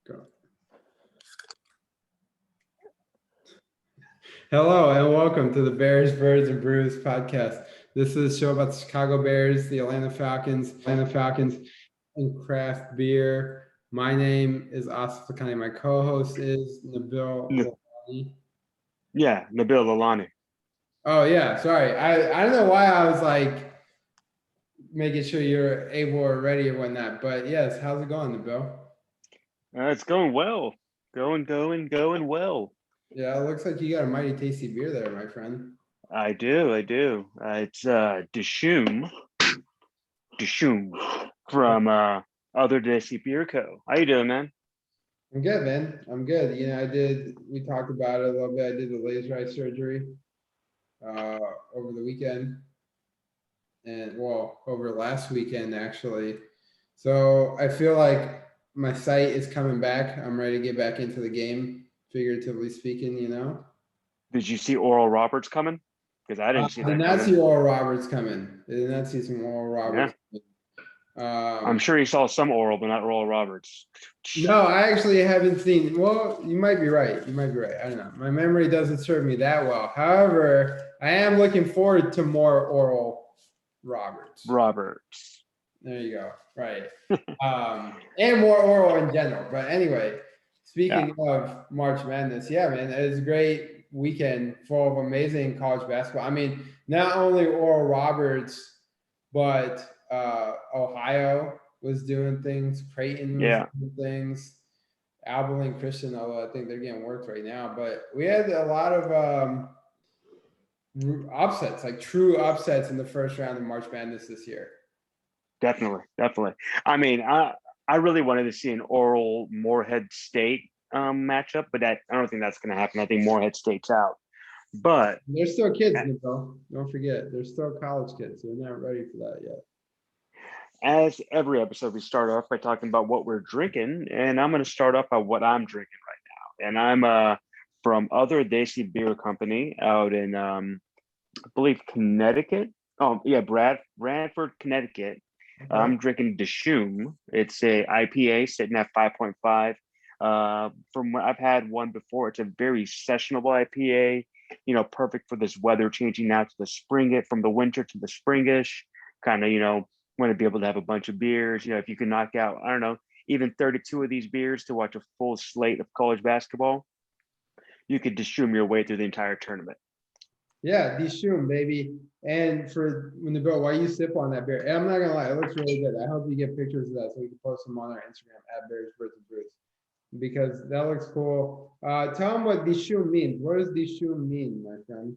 Go. Hello and welcome to the Bears, Birds, and Brews podcast. This is a show about the Chicago Bears, the Atlanta Falcons, and craft beer. My name is Asif Lakhani. My co-host is Nabil Lalani. Yeah, Nabil Lalani. Oh yeah, sorry. I don't know why I was like making sure you're able or ready or whatnot, but yes, how's it going, Nabil? It's going well. Going well. Yeah, it looks like you got a mighty tasty beer there, my friend. I do. It's Dishoom from Other Desi Beer Co. How you doing, man? I'm good, man. I'm good. We talked about it a little bit. I did the laser eye surgery over the weekend and over last weekend, actually. So I feel like my sight is coming back. I'm ready to get back into the game, figuratively speaking. Did you see Oral Roberts coming? Because I didn't see that did not coming. see Oral Roberts coming. I did not see some Oral Roberts. Yeah. I'm sure you saw some Oral, but not Oral Roberts. No, I actually haven't seen. Well, you might be right. I don't know. My memory doesn't serve me that well. However, I am looking forward to more Oral Roberts. There you go. Right. And more Oral in general. But anyway, speaking of March Madness, yeah, man, it was a great weekend full of amazing college basketball. I mean, not only Oral Roberts, but Ohio was doing things. Creighton was doing things. Abilene Christian, although I think they're getting worked right now. But we had a lot of upsets, like true upsets in the first round of March Madness this year. Definitely. I mean, I really wanted to see an Oral Morehead State matchup, but I don't think that's going to happen. I think Morehead State's out. But they're still kids, Nicole. Don't forget, they're still college kids. They're not ready for that yet. As every episode, we start off by talking about what we're drinking, and I'm going to start off by what I'm drinking right now. And I'm from Other Desi Beer Company out in, I believe, Connecticut. Oh, yeah, Bradford, Connecticut. Okay. I'm drinking Dishoom. It's a IPA sitting at 5.5. From what I've had one before, it's a very sessionable IPA. Perfect for this weather changing now to the spring, from the winter to the springish. Kind of, want to be able to have a bunch of beers. If you can knock out, I don't know, even 32 of these beers to watch a full slate of college basketball, you could Dishoom your way through the entire tournament. Yeah, Dishoom, baby. And for Nabil, why you sip on that beer? And I'm not gonna lie, it looks really good. I hope you get pictures of that so we can post them on our Instagram at Bears Birds and Brews, because that looks cool. Tell them what Dishoom means. What does Dishoom mean, my friend?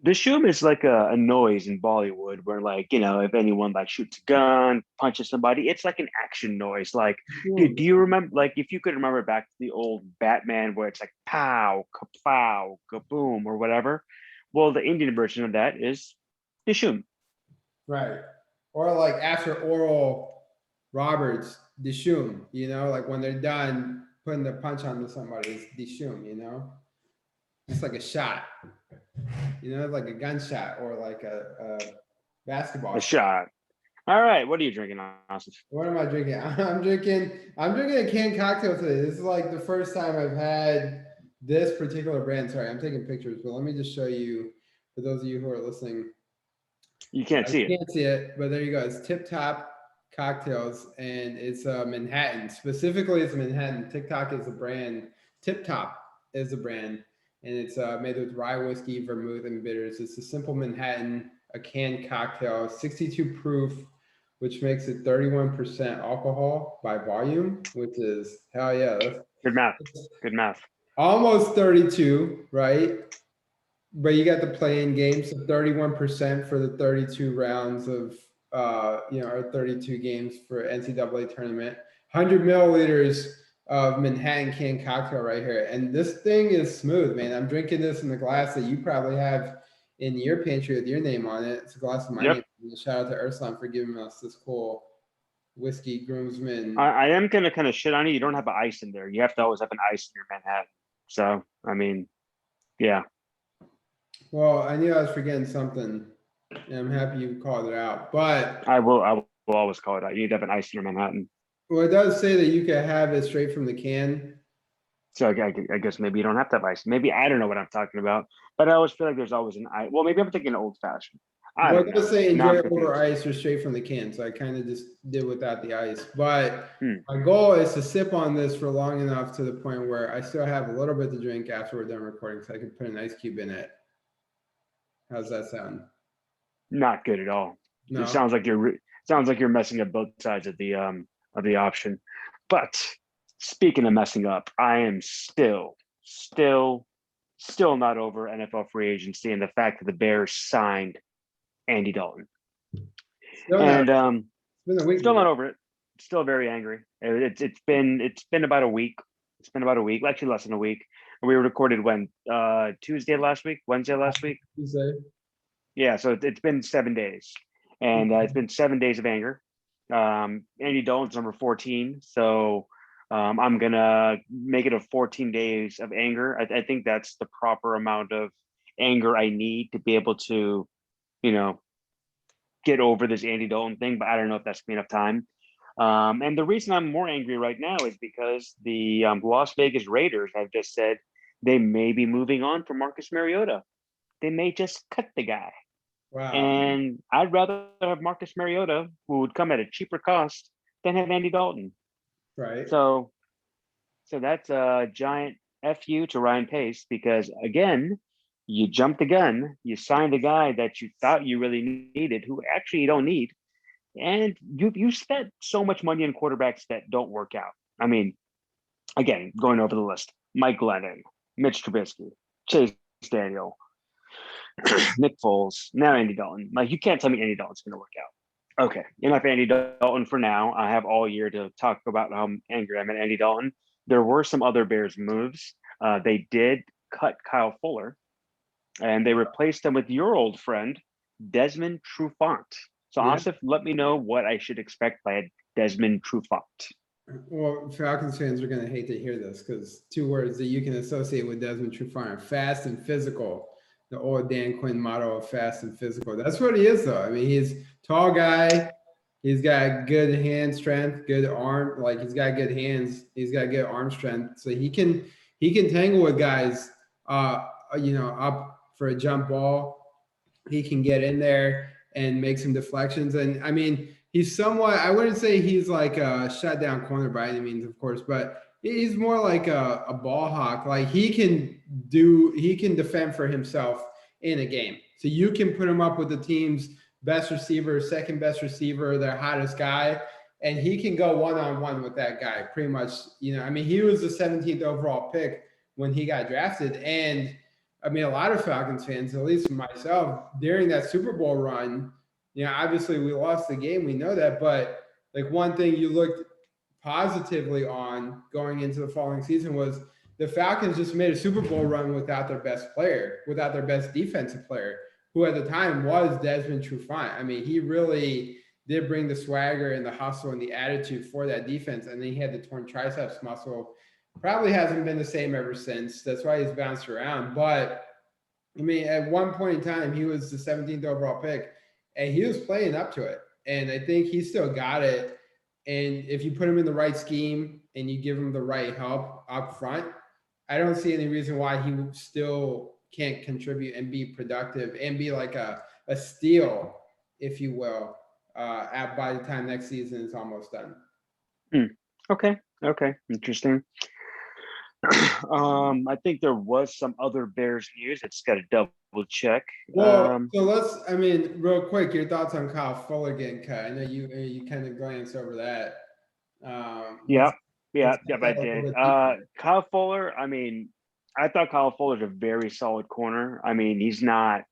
Dishoom is like a noise in Bollywood where, like, if anyone like shoots a gun, punches somebody, it's like an action noise. Like, do you remember, like, if you could remember back to the old Batman where it's like pow, kaplow, kaboom, or whatever? Well, the Indian version of that is Dishoom. Right. Or like after Oral Roberts, Dishoom, like when they're done putting the punch onto somebody, it's Dishoom, It's like a shot. Like a gunshot or like a basketball shot. All right, what are you drinking, Austin? What am I drinking? I'm drinking a canned cocktail today. This is like the first time I've had this particular brand. Sorry, I'm taking pictures, but let me just show you for those of you who are listening. You can't see it. You can't see it, but there you go. It's Tip Top Cocktails, and it's Manhattan. Specifically, it's Manhattan. TikTok is the brand. Tip Top is the brand. And it's made with rye whiskey, vermouth, and bitters. It's a simple Manhattan, a canned cocktail, 62 proof, which makes it 31% alcohol by volume, which is hell yeah. Good math. Almost 32, right? But you got the play-in game, so 31% for the 32 rounds of, or 32 games for NCAA tournament. 100 milliliters of Manhattan canned cocktail right here. And this thing is smooth, man. I'm drinking this in the glass that you probably have in your pantry with your name on it. It's a glass of my name. Shout out to Urslan for giving us this cool whiskey groomsman. I am going to kind of shit on you. You don't have an ice in there. You have to always have an ice in your Manhattan. So, I mean, yeah. Well, I knew I was forgetting something, and I'm happy you called it out. But I will always call it out. You need to have an ice in your Manhattan. Well, it does say that you can have it straight from the can. So I guess maybe you don't have to have ice. Maybe I don't know what I'm talking about, but I always feel like there's always an ice. Well, maybe I'm thinking old fashioned. I Well, don't it does know. say Now enjoy I'm over confused. ice or straight from the can. So I kind of just did without the ice. But Hmm. my goal is to sip on this for long enough to the point where I still have a little bit to drink after we're done recording, so I can put an ice cube in it. How's that sound? Not good at all. It No? sounds like you're messing up both sides of the option. But speaking of messing up, I am still, still not over NFL free agency and the fact that the Bears signed Andy Dalton. Still not. And It's been a week still ago. not over it. Still very angry. It's been about a week. It's been about a week, actually less than a week. We recorded when Tuesday last week, Wednesday last week. Tuesday. Yeah, so it's been 7 days, and it's been 7 days of anger. Andy Dalton's number 14, so I'm gonna make it a 14 days of anger. I think that's the proper amount of anger I need to be able to, you know, get over this Andy Dalton thing. But I don't know if that's gonna be enough time. And the reason I'm more angry right now is because the Las Vegas Raiders have just said they may be moving on from Marcus Mariota. They may just cut the guy. Wow. And I'd rather have Marcus Mariota, who would come at a cheaper cost, than have Andy Dalton. Right. So, so that's a giant fu to Ryan Pace because again, you jumped the gun. You signed a guy that you thought you really needed, who actually you don't need, and you spent so much money on quarterbacks that don't work out. I mean, again, going over the list: Mike Glennon, Mitch Trubisky, Chase Daniel, Nick Foles, now Andy Dalton. Like, you can't tell me Andy Dalton's going to work out. Okay, enough Andy Dalton for now. I have all year to talk about how angry I'm at Andy Dalton. There were some other Bears moves. They did cut Kyle Fuller, and they replaced him with your old friend, Desmond Trufant. So, Yeah. Asif, let me know what I should expect by Desmond Trufant. Well, Falcons fans are going to hate to hear this because two words that you can associate with Desmond Trufant are fast and physical. The old Dan Quinn motto of fast and physical. That's what he is, though. I mean, he's a tall guy. He's got good hand strength, good arm. Like, he's got good hands. He's got good arm strength. So he can tangle with guys, up for a jump ball. He can get in there and make some deflections. And I mean, he's somewhat, I wouldn't say he's like a shutdown corner by any means, of course, but he's more like a ball hawk. Like, he can defend for himself in a game. So you can put him up with the team's best receiver, second best receiver, their hottest guy, and he can go one-on-one with that guy pretty much. I mean, he was the 17th overall pick when he got drafted. And I mean, a lot of Falcons fans, at least myself, during that Super Bowl run, obviously we lost the game. We know that. But like, one thing you looked positively on going into the following season was the Falcons just made a Super Bowl run without their best player, without their best defensive player, who at the time was Desmond Trufant. I mean, he really did bring the swagger and the hustle and the attitude for that defense. And then he had the torn triceps muscle. Probably hasn't been the same ever since. That's why he's bounced around. But I mean, at one point in time, he was the 17th overall pick, and he was playing up to it. And I think he still got it. And if you put him in the right scheme and you give him the right help up front, I don't see any reason why he still can't contribute and be productive and be like a steal, if you will, by the time next season is almost done. Okay. Interesting. I think there was some other Bears news. I just got to double check. Well, so I mean, real quick, your thoughts on Kyle Fuller getting cut. I know you kind of glanced over that. Yeah, let's I did. Kyle Fuller, I mean, I thought Kyle Fuller's a very solid corner. I mean, he's not,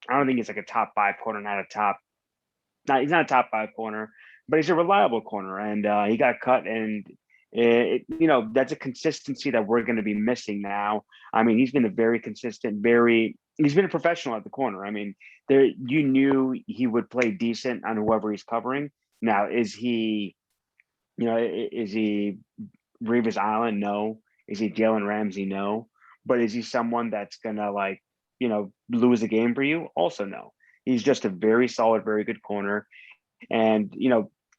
I don't think he's like a top 5 corner, he's not a top 5 corner, but he's a reliable corner. And he got cut, and that's a consistency that we're going to be missing now. I mean, he's been a very consistent, he's been a professional at the corner. I mean, you knew he would play decent on whoever he's covering. Now, is he Revis Island? No. Is he Jalen Ramsey? No. But is he someone that's gonna lose a game for you? Also, no. He's just a very solid, very good corner. And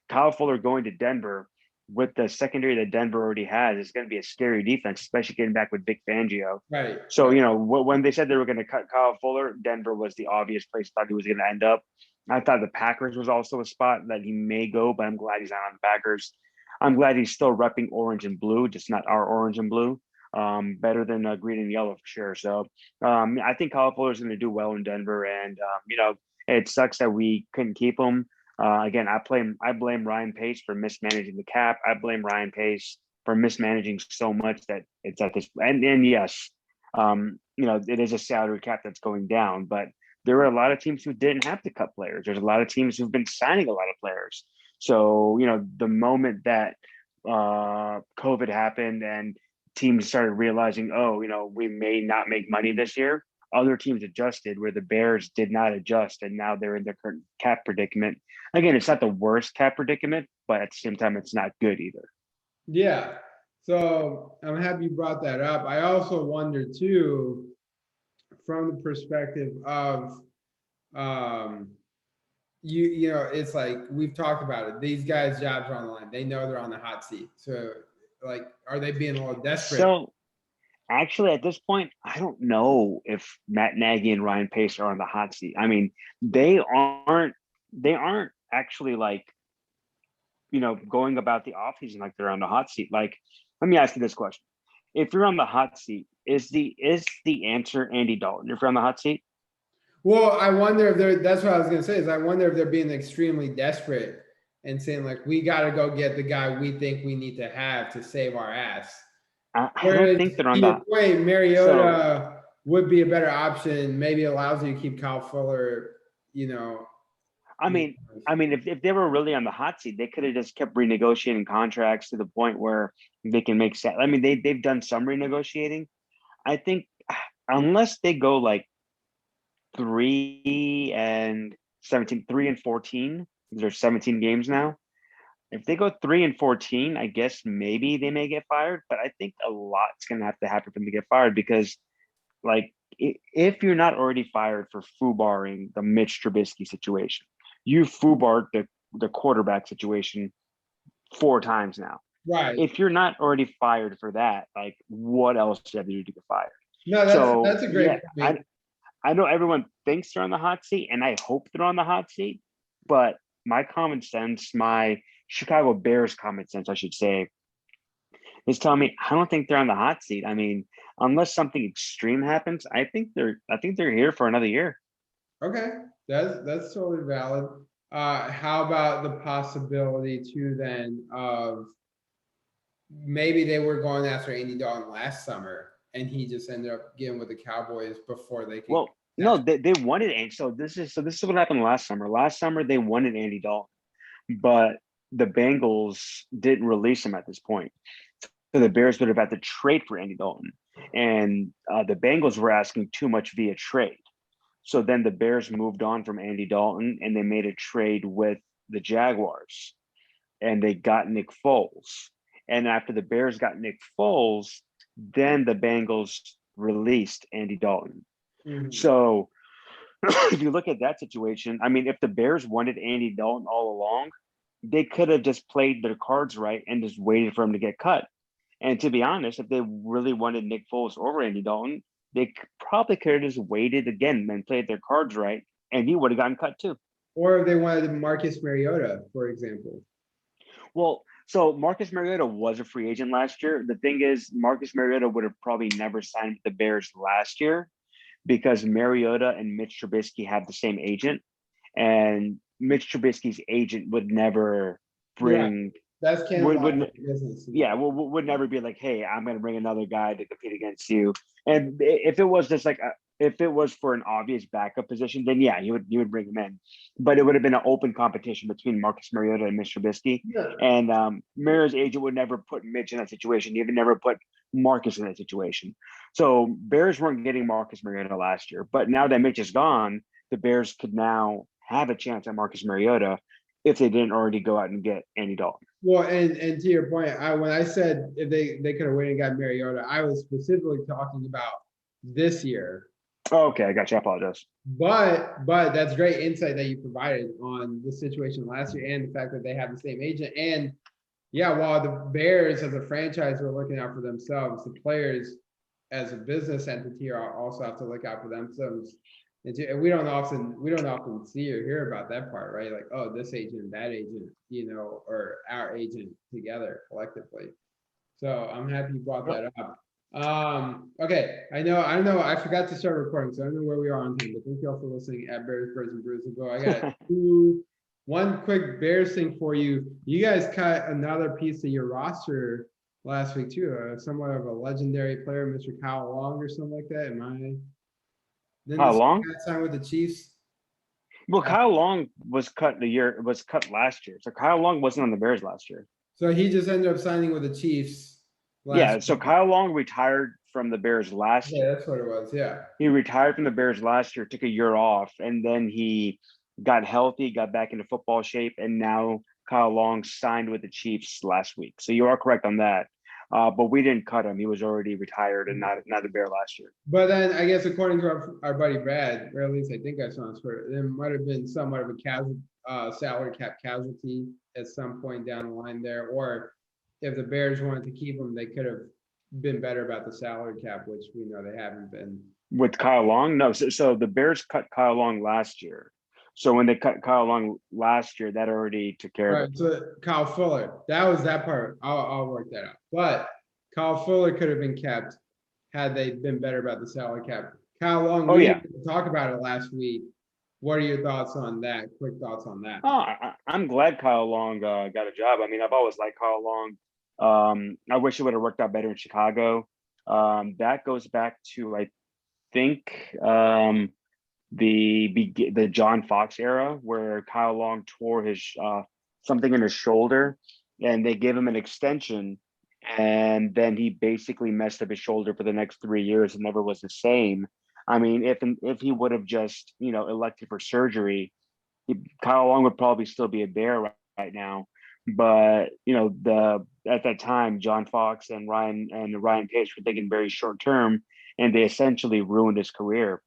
Kyle Fuller going to Denver, with the secondary that Denver already has, it's going to be a scary defense, especially getting back with Vic Fangio. Right. So, when they said they were going to cut Kyle Fuller, Denver was the obvious place I thought he was going to end up. I thought the Packers was also a spot that he may go, but I'm glad he's not on the Packers. I'm glad he's still repping orange and blue, just not our orange and blue. Better than green and yellow for sure. So I think Kyle Fuller is going to do well in Denver, and it sucks that we couldn't keep him. Again, I blame Ryan Pace for mismanaging the cap. I blame Ryan Pace for mismanaging so much that it's at this. And yes, it is a salary cap that's going down, but there are a lot of teams who didn't have to cut players. There's a lot of teams who've been signing a lot of players. So the moment that COVID happened and teams started realizing, we may not make money this year, other teams adjusted where the Bears did not adjust, and now they're in their current cap predicament. Again, it's not the worst cap predicament, but at the same time, it's not good either. Yeah. So I'm happy you brought that up. I also wonder too, from the perspective of, it's like we've talked about it. These guys' jobs are on the line. They know they're on the hot seat. So, like, are they being a little desperate? So, actually, at this point, I don't know if Matt Nagy and Ryan Pace are on the hot seat. I mean, they aren't actually like, going about the offseason like they're on the hot seat. Like, let me ask you this question. If you're on the hot seat, is the answer Andy Dalton if you're on the hot seat? Well, I wonder if that's what I was going to say, is I wonder if they're being extremely desperate and saying, like, we got to go get the guy we think we need to have to save our ass. I don't think they're on that. Wait, Mariota would be a better option. Maybe allows you to keep Kyle Fuller, I mean, if they were really on the hot seat, they could have just kept renegotiating contracts to the point where they can make sense. I mean, they've done some renegotiating. I think unless they go like 3-17, 3-14, there's 17 games now. If they go 3-14, I guess maybe they may get fired, but I think a lot's going to have to happen for them to get fired because, like, if you're not already fired for foobarring the Mitch Trubisky situation, you foobarred the quarterback situation 4 times now. Right. If you're not already fired for that, like, what else do you have to do to get fired? No, that's a great point. I know everyone thinks they're on the hot seat, and I hope they're on the hot seat, but my common sense, my Chicago Bears common sense, I should say, is telling me I don't think they're on the hot seat. I mean, unless something extreme happens, I think they're here for another year. Okay, that's totally valid. How about the possibility too then of maybe they were going after Andy Dalton last summer and he just ended up getting with the Cowboys before they could. Well, no, they wanted Andy. So this is what happened last summer. Last summer they wanted Andy Dalton, but the Bengals didn't release him at this point. So the Bears would have had to trade for Andy Dalton, and the Bengals were asking too much via trade. So then the Bears moved on from Andy Dalton, and they made a trade with the Jaguars, and they got Nick Foles. And after the Bears got Nick Foles, then the Bengals released Andy Dalton. Mm-hmm. So if you look at that situation, I mean, if the Bears wanted Andy Dalton all along, they could have just played their cards right and just waited for him to get cut. And to be honest, if they really wanted Nick Foles over Andy Dalton, they probably could have just waited again and played their cards right, and he would have gotten cut too. Or if they wanted Marcus Mariota, for example. Well, so Marcus Mariota was a free agent last year. The thing is, Marcus Mariota would have probably never signed with the Bears last year because Mariota and Mitch Trubisky have the same agent, and Mitch Trubisky's agent would never bring. Yeah. That's business. Yeah, would never be like, hey, I'm going to bring another guy to compete against you. And if it was just like, if it was for an obvious backup position, then yeah, you would bring him in. But it would have been an open competition between Marcus Mariota and Mitch Trubisky. Yeah. And Mariota's agent would never put Mitch in that situation. He would never put Marcus in that situation. So Bears weren't getting Marcus Mariota last year. But now that Mitch is gone, the Bears could now have a chance at Marcus Mariota if they didn't already go out and get Andy Dalton. Well, and to your point, when I said if they could have waited and got Mariota, I was specifically talking about this year. Oh, okay, I got you. I apologize. But that's great insight that you provided on the situation last year and the fact that they have the same agent. And Yeah, while the Bears as a franchise are looking out for themselves, the players as a business entity are also have to look out for themselves. And we don't often see or hear about that part, right? Like, oh, this agent, that agent, or our agent together collectively. So I'm happy you brought that up. Okay, I know I forgot to start recording, so I don't know where we are on time, but thank you all for listening at Bears, Birds, and Brews. I got one quick Bears thing for you. You guys cut another piece of your roster last week too, somewhat of a legendary player, Mr. Kyle Long or something like that. Didn't How this long? guy sign with the Chiefs? Well, Kyle Long was cut last year. So Kyle Long wasn't on the Bears last year. So he just ended up signing with the Chiefs. So Kyle Long retired from the Bears last year. Yeah, that's what it was. Yeah. He retired from the Bears last year, took a year off, and then he got healthy, got back into football shape, and now Kyle Long signed with the Chiefs last week. So you are correct on that. But we didn't cut him. He was already retired and not a Bear last year. But then I guess according to our buddy Brad, or at least I think I saw on Twitter, there might have been somewhat of a salary cap casualty at some point down the line there. Or if the Bears wanted to keep him, they could have been better about the salary cap, which we know they haven't been. With Kyle Long? No. So the Bears cut Kyle Long last year. So when they cut Kyle Long last year, that already took care of it. So Kyle Fuller, that was that part. I'll work that out. But Kyle Fuller could have been kept had they been better about the salary cap. Kyle Long, we didn't talk about it last week. What are your thoughts on that? Quick thoughts on that. I'm glad Kyle Long got a job. I mean, I've always liked Kyle Long. I wish it would have worked out better in Chicago. That goes back to, I think, the John Fox era, where Kyle Long tore his something in his shoulder, and they gave him an extension, and then he basically messed up his shoulder for the next 3 years and never was the same. I mean, if he would have just elected for surgery, Kyle Long would probably still be a Bear right now. But at that time, John Fox and Ryan Pace were thinking very short term, and they essentially ruined his career.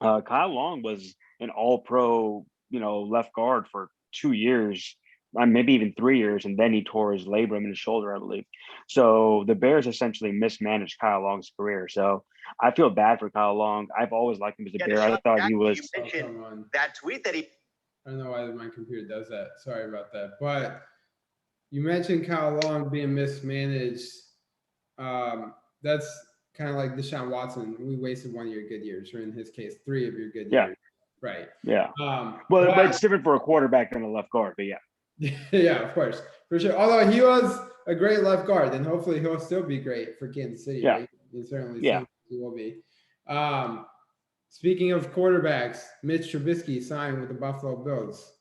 Kyle Long was an all-pro, left guard for 2 years, maybe even 3 years, and then he tore his labrum in his shoulder, I believe. So the Bears essentially mismanaged Kyle Long's career. So I feel bad for Kyle Long. I've always liked him as a Bear. I thought he was. You mentioned that tweet that he. I don't know why my computer does that. Sorry about that. But you mentioned Kyle Long being mismanaged. That's kind of like Deshaun Watson. We wasted 1 of your good years, or in his case, 3 of your good years. Right. Yeah. But it's different for a quarterback than a left guard. But yeah. Yeah, of course, for sure. Although he was a great left guard, and hopefully he'll still be great for Kansas City. Yeah. Right? He certainly he will be. Speaking of quarterbacks, Mitch Trubisky signed with the Buffalo Bills.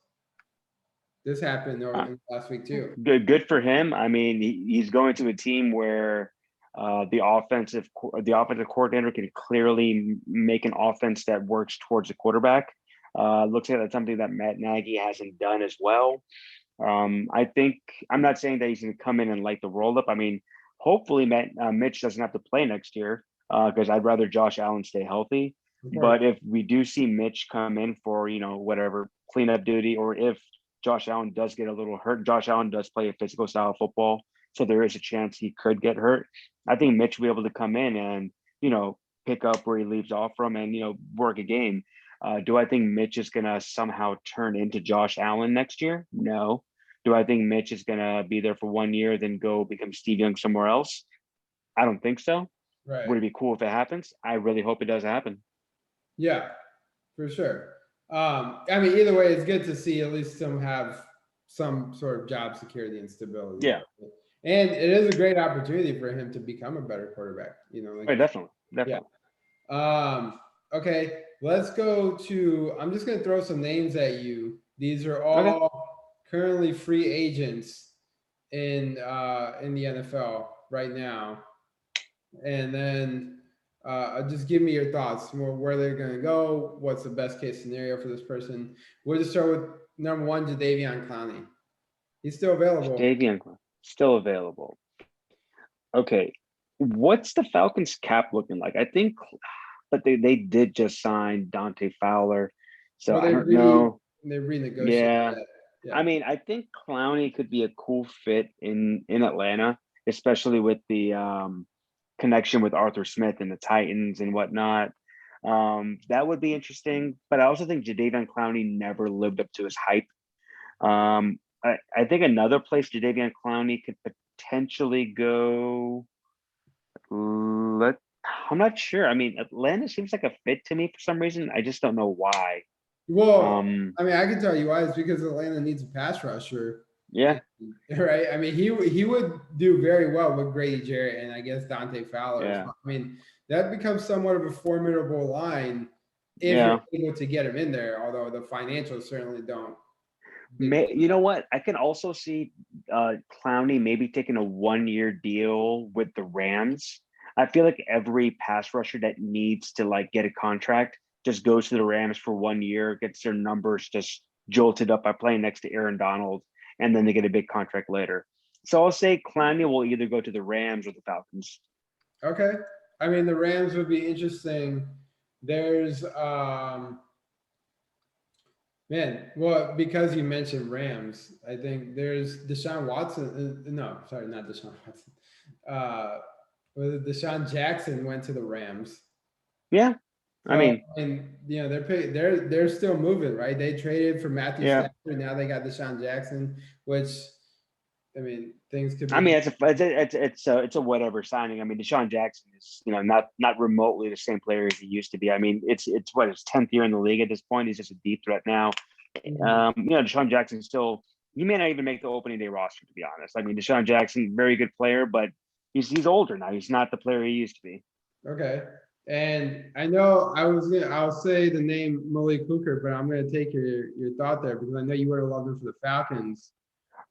This happened last week too. Good for him. I mean, he's going to a team where the offensive coordinator can clearly make an offense that works towards the quarterback. Looks like that's something that Matt Nagy hasn't done as well. I think, I'm not saying that he's going to come in and light the roll up. I mean, hopefully Mitch doesn't have to play next year, because I'd rather Josh Allen stay healthy. Okay. But if we do see Mitch come in for, whatever cleanup duty, or if Josh Allen does get a little hurt, Josh Allen does play a physical style of football, so there is a chance he could get hurt. I think Mitch will be able to come in and, pick up where he leaves off from and, work a game. Do I think Mitch is going to somehow turn into Josh Allen next year? No. Do I think Mitch is going to be there for 1 year, then go become Steve Young somewhere else? I don't think so. Right. Would it be cool if it happens? I really hope it does happen. Yeah, for sure. I mean, either way, it's good to see at least some have some sort of job security and stability. Yeah. And it is a great opportunity for him to become a better quarterback. Definitely. Yeah. Okay, let's go to. I'm just going to throw some names at you. These are all currently free agents in the NFL right now, and then just give me your thoughts where they're going to go. What's the best case scenario for this person? We'll just start with number 1, Jadeveon Clowney. He's still available. Jadeveon Clowney, still available. Okay, what's the Falcons cap looking like? I think, but they did just sign Dante Fowler, so I don't know. They renegotiated. Yeah, I mean, I think Clowney could be a cool fit in Atlanta, especially with the connection with Arthur Smith and the Titans and whatnot. That would be interesting. But I also think Jadeveon Clowney never lived up to his hype. I think another place Jadeveon Clowney could potentially go. I'm not sure. I mean, Atlanta seems like a fit to me for some reason. I just don't know why. Well, I mean, I can tell you why. It's because Atlanta needs a pass rusher. Yeah. Right. I mean, he would do very well with Grady Jarrett and I guess Dante Fowler. Yeah. So, I mean, that becomes somewhat of a formidable line if you're able to get him in there. Although the financials certainly don't. You know what? I can also see Clowney maybe taking a 1-year deal with the Rams. I feel like every pass rusher that needs to like get a contract just goes to the Rams for 1 year, gets their numbers just jolted up by playing next to Aaron Donald, and then they get a big contract later. So I'll say Clowney will either go to the Rams or the Falcons. Okay. I mean, the Rams would be interesting. There's man, well, because you mentioned Rams, I think there's Deshaun Watson. No, sorry, not Deshaun Watson. Deshaun Jackson went to the Rams. Yeah, I mean, and you know they're still moving, right? They traded for Matthew Stafford. Now they got Deshaun Jackson, which I mean things could be. I mean, it's a whatever signing. I mean, Deshaun Jackson is not remotely the same player as he used to be. I mean, it's what his 10th year in the league at this point. He's just a deep threat now. Deshaun Jackson still. He may not even make the opening day roster, to be honest. I mean, Deshaun Jackson, very good player, but he's older now. He's not the player he used to be. Okay. And I know I'll say the name Malik Hooker, but I'm gonna take your thought there because I know you would have loved him for the Falcons.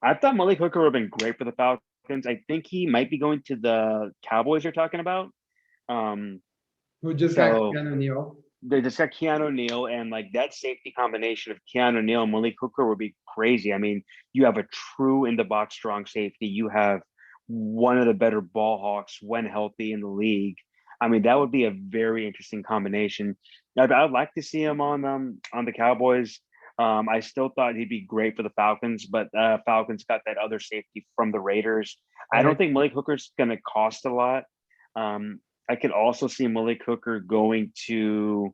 I thought Malik Hooker would have been great for the Falcons. I think he might be going to the Cowboys you're talking about. Who just got Keanu Neal. They just got Keanu Neal, and like that safety combination of Keanu Neal and Malik Hooker would be crazy. I mean, you have a true in the box strong safety. You have one of the better ball hawks when healthy in the league. I mean, that would be a very interesting combination. I'd like to see him on the Cowboys. I still thought he'd be great for the Falcons, but Falcons got that other safety from the Raiders. I don't think Malik Hooker's going to cost a lot. I could also see Malik Hooker going to,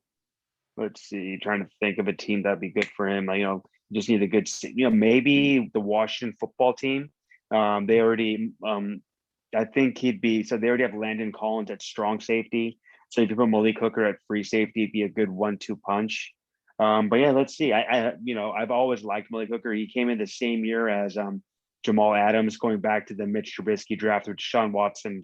let's see, trying to think of a team that'd be good for him. Just need a good, maybe the Washington football team. They already, I think he'd be, so they already have Landon Collins at strong safety. So if you put Malik Hooker at free safety, it'd be a good 1-2 punch. But yeah, let's see. I've always liked Malik Hooker. He came in the same year as Jamal Adams, going back to the Mitch Trubisky draft with Sean Watson,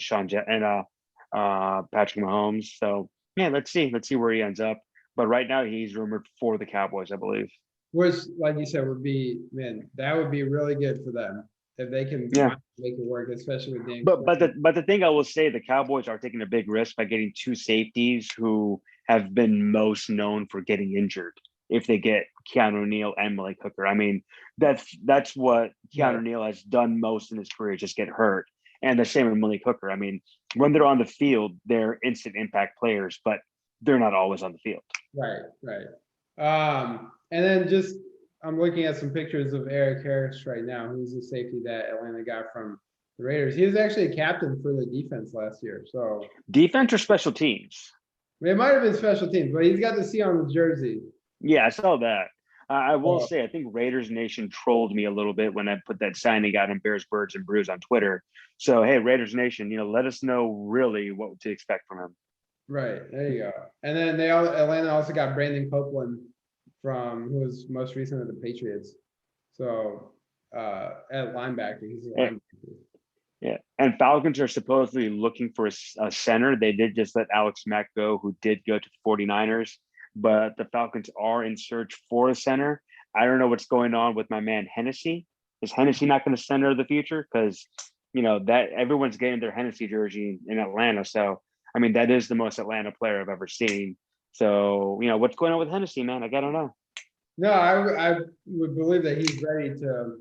Patrick Mahomes. So yeah, let's see where he ends up. But right now he's rumored for the Cowboys, I believe. Which, like you said, would be, man, that would be really good for them if they can make it work, especially with Dan. But the thing I will say, the Cowboys are taking a big risk by getting two safeties who have been most known for getting injured. If they get Keanu Neal and Malik Hooker, I mean, that's what Keanu Neal has done most in his career, just get hurt. And the same with Malik Hooker. I mean, when they're on the field, they're instant impact players, but they're not always on the field. Right. And then just I'm looking at some pictures of Eric Harris right now, who's the safety that Atlanta got from the Raiders. He was actually a captain for the defense last year. So defense or special teams? It might have been special teams, but he's got the C on the jersey. Yeah, I saw that. I will say, I think Raiders Nation trolled me a little bit when I put that signing out in Bears, Birds, and Brews on Twitter. So, hey, Raiders Nation, let us know really what to expect from him. Right. There you go. And then Atlanta also got Brandon Copeland who was most recent of the Patriots. So at linebacker, he's a linebacker. Yeah. And Falcons are supposedly looking for a center. They did just let Alex Mack go, who did go to the 49ers. But the Falcons are in search for a center. I don't know what's going on with my man Hennessy. Is Hennessy not going to center of the future? Because, that everyone's getting their Hennessy jersey in Atlanta. So, I mean, that is the most Atlanta player I've ever seen. So, what's going on with Hennessy, man? I got to know. No, I would believe that he's ready to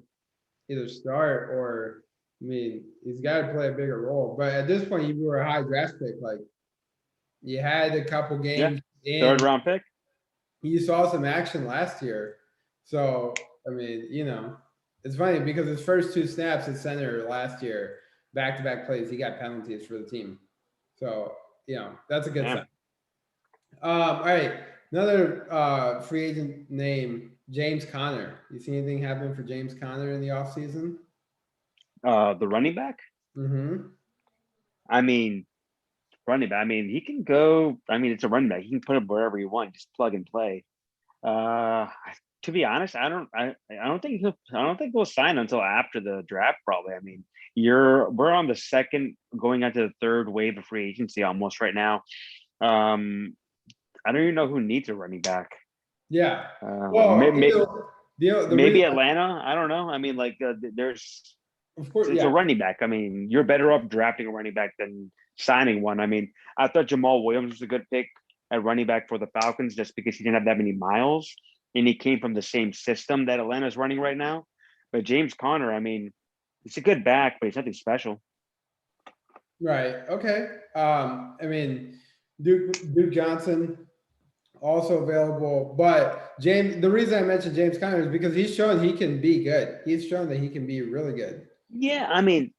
either start or, I mean, he's got to play a bigger role. But at this point, you were a high draft pick. Like, you had a couple games. Yeah, third round pick. You saw some action last year. So, I mean, It's funny because his first 2 snaps at center last year, back-to-back plays, he got penalties for the team. So, that's a good sign. All right. Another free agent name, James Conner. You see anything happen for James Conner in the offseason? The running back? Mm-hmm. I mean, running back. I mean, he can go. I mean, it's a running back. He can put him wherever you want. Just plug and play. To be honest, I don't think we'll sign until after the draft. Probably. I mean, we're on the second, going into the third wave of free agency almost right now. I don't even know who needs a running back. Yeah. Well, maybe Atlanta. I don't know. I mean, like there's. Of course, it's a running back. I mean, you're better off drafting a running back than signing one. I mean, I thought Jamal Williams was a good pick at running back for the Falcons just because he didn't have that many miles and he came from the same system that Atlanta's running right now. But James Conner, I mean, it's a good back, but he's nothing special. Right. Okay. I mean, Duke Johnson also available, but the reason I mentioned James Conner is because he's shown he can be good. He's shown that he can be really good. Yeah, I mean,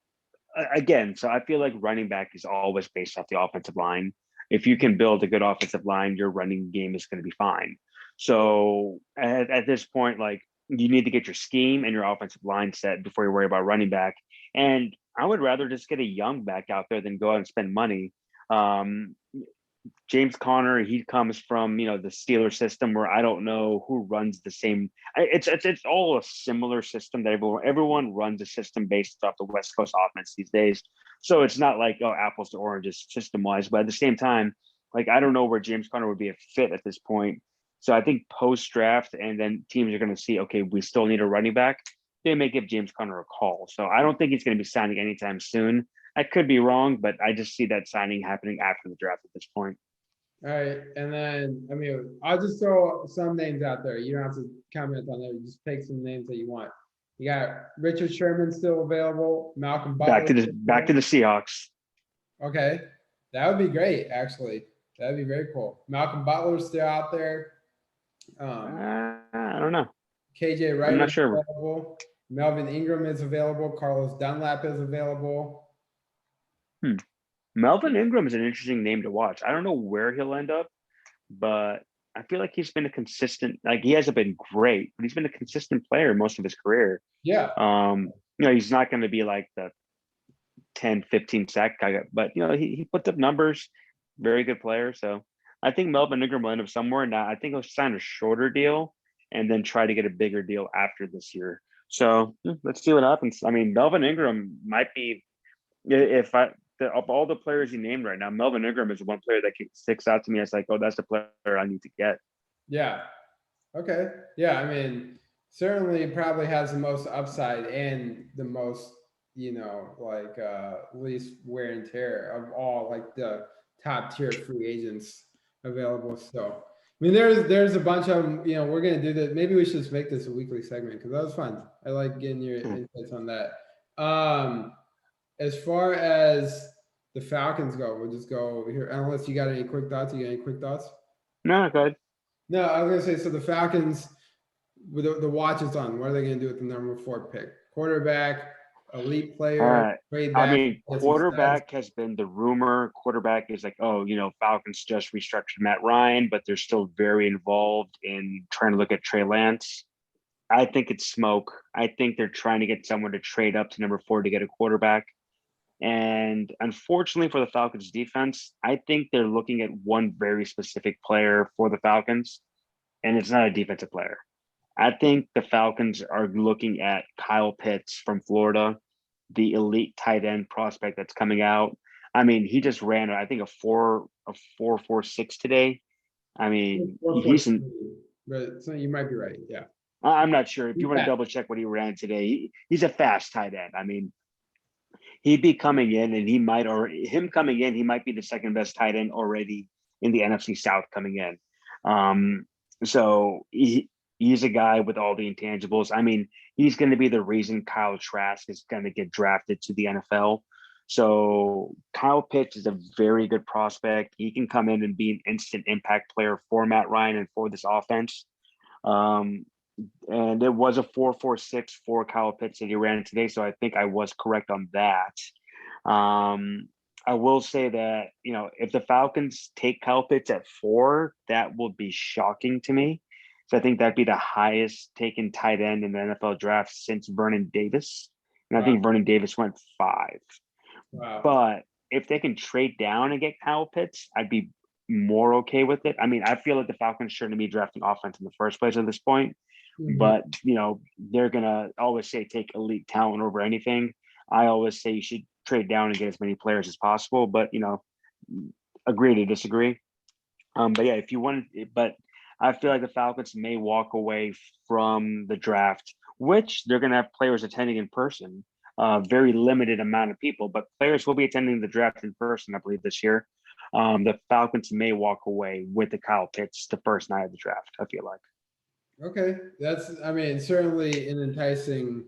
again, so I feel like running back is always based off the offensive line. If you can build a good offensive line, your running game is going to be fine. So at this point, like you need to get your scheme and your offensive line set before you worry about running back. And I would rather just get a young back out there than go out and spend money. James Conner, he comes from, the Steeler system where I don't know who runs the same. It's all a similar system that everyone runs a system based off the West Coast offense these days. So it's not like, apples to oranges system wise, but at the same time, like, I don't know where James Conner would be a fit at this point. So I think post draft, and then teams are going to see, okay, we still need a running back. They may give James Conner a call. So I don't think he's going to be signing anytime soon. I could be wrong, but I just see that signing happening after the draft at this point. All right. And then, I mean, I'll just throw some names out there. You don't have to comment on it. Just take some names that you want. You got Richard Sherman still available. Malcolm Butler. Back to the Seahawks. Okay. That would be great, actually. That'd be very cool. Malcolm Butler's still out there. I don't know. KJ Wright I'm not sure. Available. Melvin Ingram is available. Carlos Dunlap is available. Melvin Ingram is an interesting name to watch. I don't know where he'll end up, but I feel like he's been a consistent, like he hasn't been great, but he's been a consistent player most of his career. Yeah. He's not going to be like the 10, 15 sack guy, but he puts up numbers, very good player. So I think Melvin Ingram will end up somewhere. Now I think he'll sign a shorter deal and then try to get a bigger deal after this year. So let's see what happens. I mean, Melvin Ingram might be, of all the players you named right now, Melvin Ingram is one player that sticks out to me as like, oh, that's the player I need to get. Yeah. Okay. Yeah. I mean, certainly probably has the most upside and the most, least wear and tear of all like the top tier free agents available. So, I mean, there's a bunch of them, we're going to do that. Maybe we should just make this a weekly segment because that was fun. I like getting your insights on that. As far as the Falcons go, we'll just go over here. Unless you got any quick thoughts. You got any quick thoughts? No, go ahead. No, I was going to say, so the Falcons, with the watch is on. What are they going to do with the number 4 pick? Quarterback, elite player. All right. I mean, quarterback has been the rumor. Quarterback is like, Falcons just restructured Matt Ryan, but they're still very involved in trying to look at Trey Lance. I think it's smoke. I think they're trying to get someone to trade up to number 4 to get a quarterback. And unfortunately for the Falcons defense, I think they're looking at one very specific player for the Falcons, and it's not a defensive player. I think the Falcons are looking at Kyle Pitts from Florida, the elite tight end prospect that's coming out. I mean, he just ran, I think, a 4.46 today. I mean, so you might be right. Yeah. I'm not sure. If you want to double check what he ran today, he's a fast tight end. I mean, he'd be coming in, and he might be the second best tight end already in the NFC South coming in. So he's a guy with all the intangibles. I mean, he's going to be the reason Kyle Trask is going to get drafted to the NFL. So Kyle Pitts is a very good prospect. He can come in and be an instant impact player for Matt Ryan and for this offense. And it was a 4.46 for Kyle Pitts that he ran today. So I think I was correct on that. I will say that, if the Falcons take Kyle Pitts at 4, that will be shocking to me. So I think that'd be the highest taken tight end in the NFL draft since Vernon Davis. And I think Vernon Davis went 5. Wow. But if they can trade down and get Kyle Pitts, I'd be more okay with it. I mean, I feel like the Falcons shouldn't be drafting offense in the first place at this point. Mhm. But, they're going to always say take elite talent over anything. I always say you should trade down and get as many players as possible. But, agree to disagree. But yeah, if you want, but I feel like the Falcons may walk away from the draft, which they're going to have players attending in person. Very limited amount of people, but players will be attending the draft in person, I believe, this year. The Falcons may walk away with the Kyle Pitts the first night of the draft, I feel like. Okay. Certainly an enticing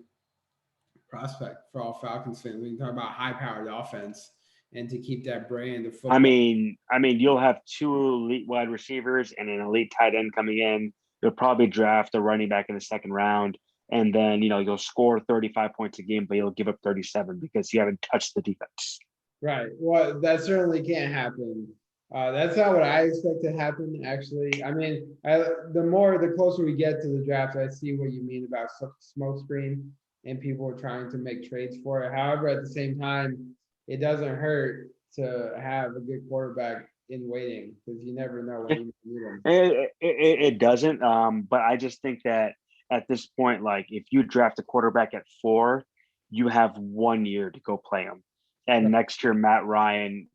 prospect for all Falcons fans. We can talk about high-powered offense and to keep that brand of football. I mean, you'll have 2 elite wide receivers and an elite tight end coming in. You'll probably draft a running back in the second round. And then, you'll score 35 points a game, but you'll give up 37 because you haven't touched the defense. Right. Well, that certainly can't happen. That's not what I expect to happen, actually. I mean, the closer we get to the draft, I see what you mean about smoke screen and people are trying to make trades for it. However, at the same time, it doesn't hurt to have a good quarterback in waiting because you never know when you need them. It doesn't. But I just think that at this point, like if you draft a quarterback at 4, you have 1 year to go play him. And next year, Matt Ryan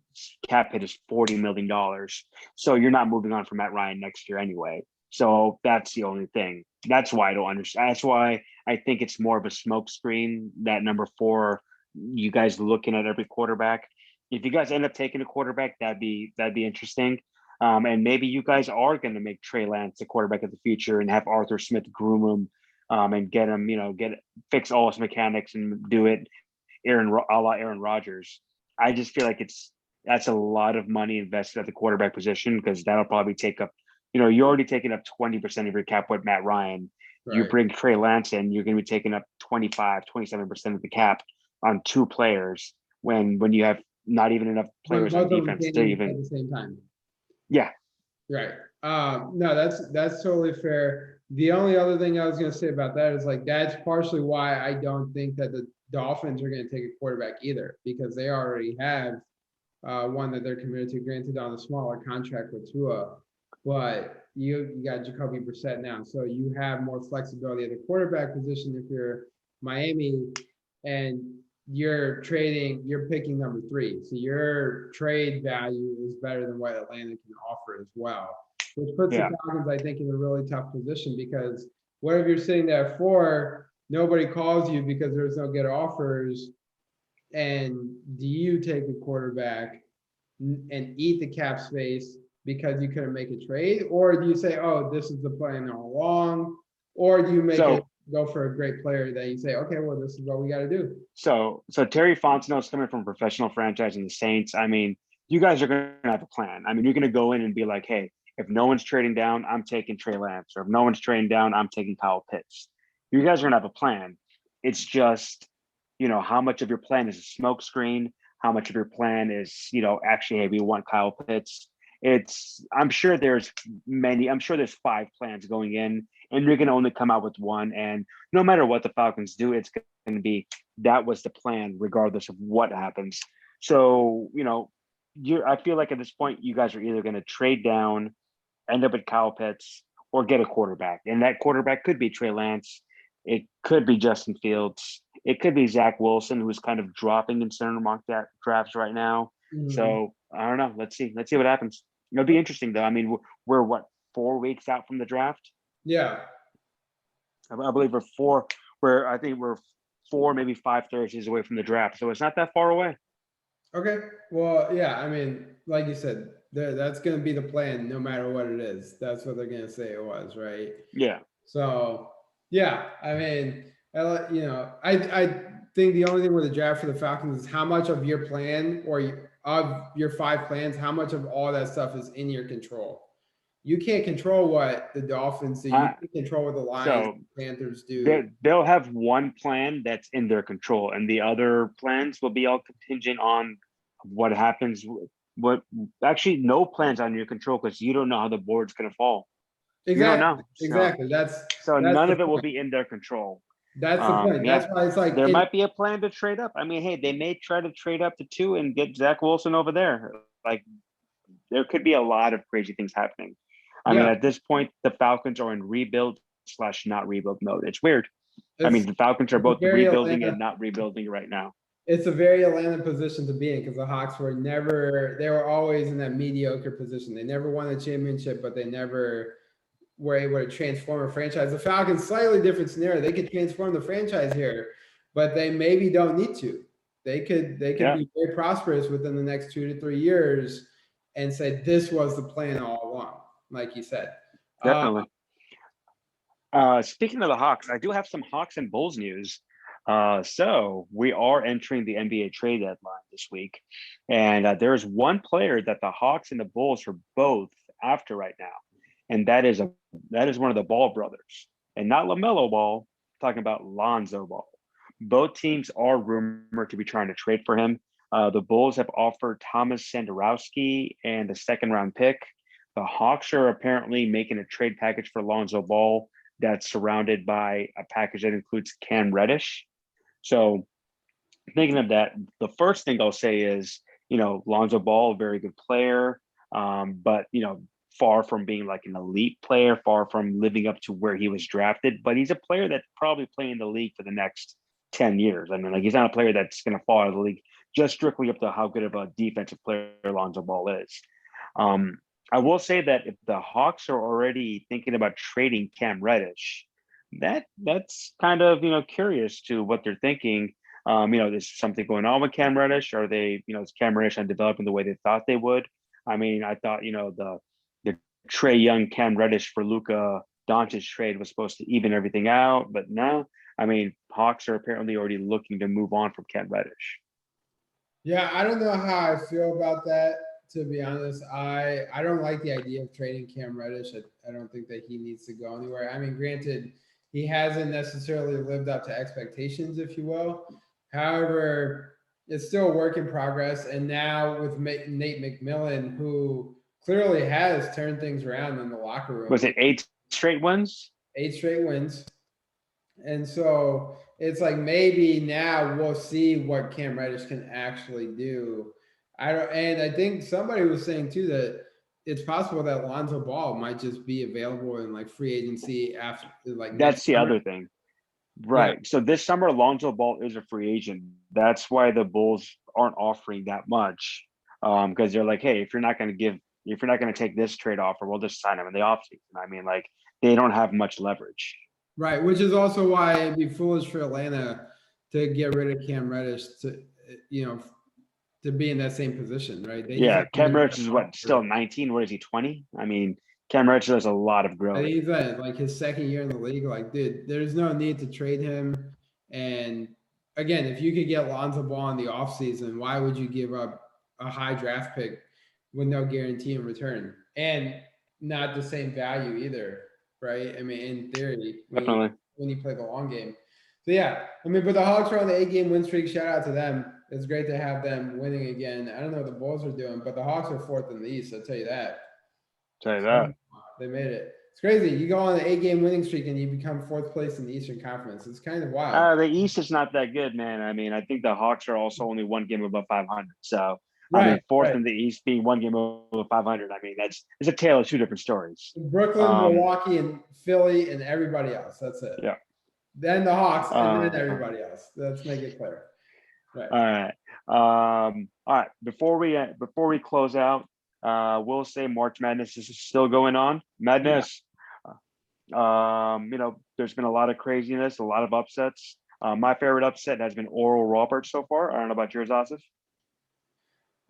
cap hit is $40 million. So you're not moving on from Matt Ryan next year anyway. So that's the only thing. That's why I don't understand. That's why I think it's more of a smokescreen that number 4, you guys looking at every quarterback. If you guys end up taking a quarterback, that'd be interesting. And maybe you guys are going to make Trey Lance a quarterback of the future and have Arthur Smith groom him and get him, fix all his mechanics and do it a la Aaron Rodgers. I just feel like that's a lot of money invested at the quarterback position because that'll probably take up, you're already taking up 20% of your cap with Matt Ryan. Right. You bring Trey Lance in, you're going to be taking up 25, 27% of the cap on 2 players when you have not even enough players on defense to even at the same time. Yeah. Right. No, that's totally fair. The only other thing I was going to say about that is that's partially why I don't think that the Dolphins are going to take a quarterback either, because they already have one that they're committed to, granted on a smaller contract with Tua, but you got Jacoby Brissett now, so you have more flexibility at the quarterback position if you're Miami, and you're picking number 3, so your trade value is better than what Atlanta can offer as well, which puts the Falcons, I think, in a really tough position because what if you're sitting there at 4, nobody calls you because there's no good offers, and do you take a quarterback and eat the cap space because you couldn't make a trade, or do you say, oh, this is the plan all along, or do you go for a great player that you say, okay, well, this is what we got to do? So Terry Fontenot is coming from a professional franchise in the Saints. I mean, you guys are going to have a plan. I mean, you're going to go in and be like, hey, if no one's trading down, I'm taking Trey Lance, or if no one's trading down, I'm taking Kyle Pitts. You guys are going to have a plan. It's just, how much of your plan is a smokescreen? How much of your plan is, actually, hey, we want Kyle Pitts. I'm sure there's 5 plans going in, and you're going to only come out with one. And no matter what the Falcons do, it's going to be, that was the plan, regardless of what happens. So, I feel like at this point, you guys are either going to trade down, end up at Kyle Pitts, or get a quarterback. And that quarterback could be Trey Lance. It could be Justin Fields. It could be Zach Wilson, who's kind of dropping in center mock drafts right now. Mm-hmm. So I don't know. Let's see what happens. It'll be interesting, though. I mean, we're 4 weeks out from the draft? Yeah. I believe I think we're 4, maybe 5 Thursdays away from the draft. So it's not that far away. Okay. Well, yeah, I mean, like you said, that's going to be the plan no matter what it is. That's what they're going to say it was, right? Yeah. So, yeah, I mean, I think the only thing with the draft for the Falcons is how much of your plan or of your 5 plans, how much of all that stuff is in your control. You can't control what the Dolphins do. You can't control what the Lions and Panthers do. They'll have one plan that's in their control, and the other plans will be all contingent on what happens. Actually, no plans on your control because you don't know how the board's going to fall. Exactly. You don't know. Exactly. That's none of it will be in their control. That's the point. That's why it's like there might be a plan to trade up. I mean, hey, they may try to trade up to 2 and get Zach Wilson over there. Like, there could be a lot of crazy things happening. I mean, at this point, the Falcons are in rebuild / not rebuild mode. It's weird. I mean, the Falcons are both rebuilding and not rebuilding right now. It's a very Atlanta position to be in because the Hawks they were always in that mediocre position. They never won a championship, but they never were able to transform a franchise. The Falcons, slightly different scenario. They could transform the franchise here, but they maybe don't need to. They could be very prosperous within the next 2 to 3 years and say this was the plan all along. Like you said. Definitely. Speaking of the Hawks, I do have some Hawks and Bulls news. So we are entering the NBA trade deadline this week. And there's one player that the Hawks and the Bulls are both after right now. And that is one of the Ball brothers. And not LaMelo Ball, talking about Lonzo Ball. Both teams are rumored to be trying to trade for him. The Bulls have offered Thomas Sandorowski and a second-round pick. The Hawks are apparently making a trade package for Lonzo Ball that's surrounded by a package that includes Cam Reddish. So thinking of that, the first thing I'll say is, Lonzo Ball, a very good player, but, far from being like an elite player, far from living up to where he was drafted. But he's a player that's probably playing in the league for the next 10 years. I mean, like, he's not a player that's going to fall out of the league just strictly up to how good of a defensive player Lonzo Ball is. I will say that if the Hawks are already thinking about trading Cam Reddish, that's kind of, curious to what they're thinking. There's something going on with Cam Reddish. Are they, is Cam Reddish not developing the way they thought they would? I mean, I thought, the Trae Young Cam Reddish for Luka Doncic trade was supposed to even everything out, but no. I mean, Hawks are apparently already looking to move on from Cam Reddish. Yeah, I don't know how I feel about that. To be honest, I don't like the idea of trading Cam Reddish. I don't think that he needs to go anywhere. I mean, granted, he hasn't necessarily lived up to expectations, if you will. However, it's still a work in progress. And now with Nate McMillan, who clearly has turned things around in the locker room. Was it 8 straight wins? 8 straight wins. And so it's like maybe now we'll see what Cam Reddish can actually do. And I think somebody was saying too that it's possible that Lonzo Ball might just be available in like free agency after like. That's the other thing, right? Yeah. So this summer, Lonzo Ball is a free agent. That's why the Bulls aren't offering that much, because they're like, hey, if you're not going to take this trade offer, we'll just sign him in the offseason. I mean, like, they don't have much leverage. Right, which is also why it'd be foolish for Atlanta to get rid of Cam Reddish to be in that same position, right? Cam Reddish is still 19? What is he, 20? I mean, Cam Reddish has a lot of growth. I think he's like his second year in the league. Like, dude, there's no need to trade him. And again, if you could get Lonzo Ball in the offseason, why would you give up a high draft pick with no guarantee in return? And not the same value either, right? I mean, in theory, when you play the long game. So, yeah, I mean, but the Hawks are on the 8-game win streak. Shout out to them. It's great to have them winning again. I don't know what the Bulls are doing, but the Hawks are 4th in the East. I'll tell you that. They made it. It's crazy. You go on an 8-game winning streak and you become 4th place in the Eastern Conference. It's kind of wild. The East is not that good, man. I mean, I think the Hawks are also only 1 game above 500. So, I mean, 4th in the East being 1 game above 500. I mean, it's a tale of 2 different stories. Brooklyn, Milwaukee, and Philly, and everybody else. That's it. Yeah. Then the Hawks, and then everybody else. Let's make it clear. Right. All right. Before we close out, we'll say March Madness is still going on. Madness. There's been a lot of craziness, a lot of upsets. My favorite upset has been Oral Roberts so far. I don't know about yours, Asif.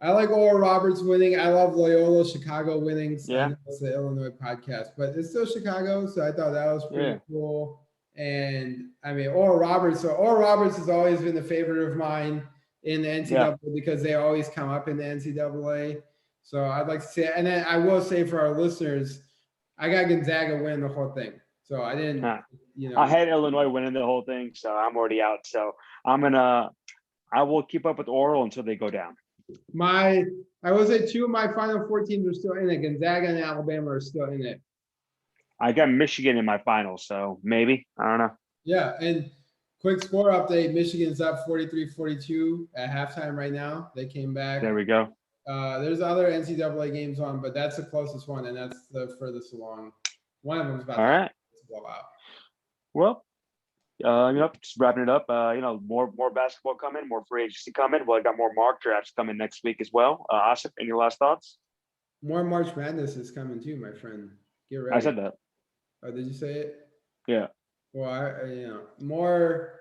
I like Oral Roberts winning. I love Loyola Chicago winning. Yeah. It's the Illinois podcast, but it's still Chicago, so I thought that was pretty cool. And I mean, Oral Roberts has always been the favorite of mine in the NCAA because they always come up in the NCAA. So I'd like to say, and then I will say for our listeners, I got Gonzaga win the whole thing. So I didn't, I had Illinois winning the whole thing, so I'm already out. So I will keep up with Oral until they go down. I will say 2 of my Final Four teams are still in it. Gonzaga and Alabama are still in it. I got Michigan in my final, so maybe. I don't know. Yeah, and quick score update. Michigan's up 43-42 at halftime right now. They came back. There we go. There's other NCAA games on, but that's the closest one, and that's the furthest along. One of them's about to blow out. Well, just wrapping it up. More basketball coming, more free agency coming. Well, I got more mock drafts coming next week as well. Asif, any last thoughts? More March Madness is coming too, my friend. Get ready. I said that. Oh, did you say it? Yeah. Well, more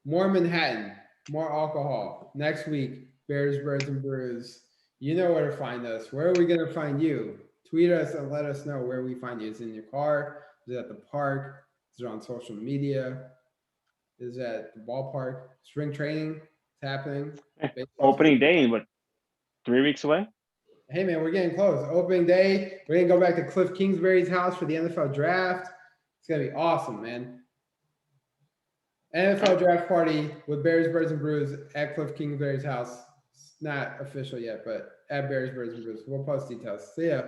Manhattan, more alcohol. Next week, Bears, Birds, and Brews. You know where to find us. Where are we going to find you? Tweet us and let us know where we find you. Is it in your car? Is it at the park? Is it on social media? Is it at the ballpark? Spring training is happening. Opening day, what, 3 weeks away? Hey, man, we're getting close. Opening day. We're going to go back to Cliff Kingsbury's house for the NFL draft. It's going to be awesome, man. NFL draft party with Bears, Birds, and Brews at Cliff Kingsbury's house. It's not official yet, but at Bears, Birds, and Brews. We'll post details. See ya.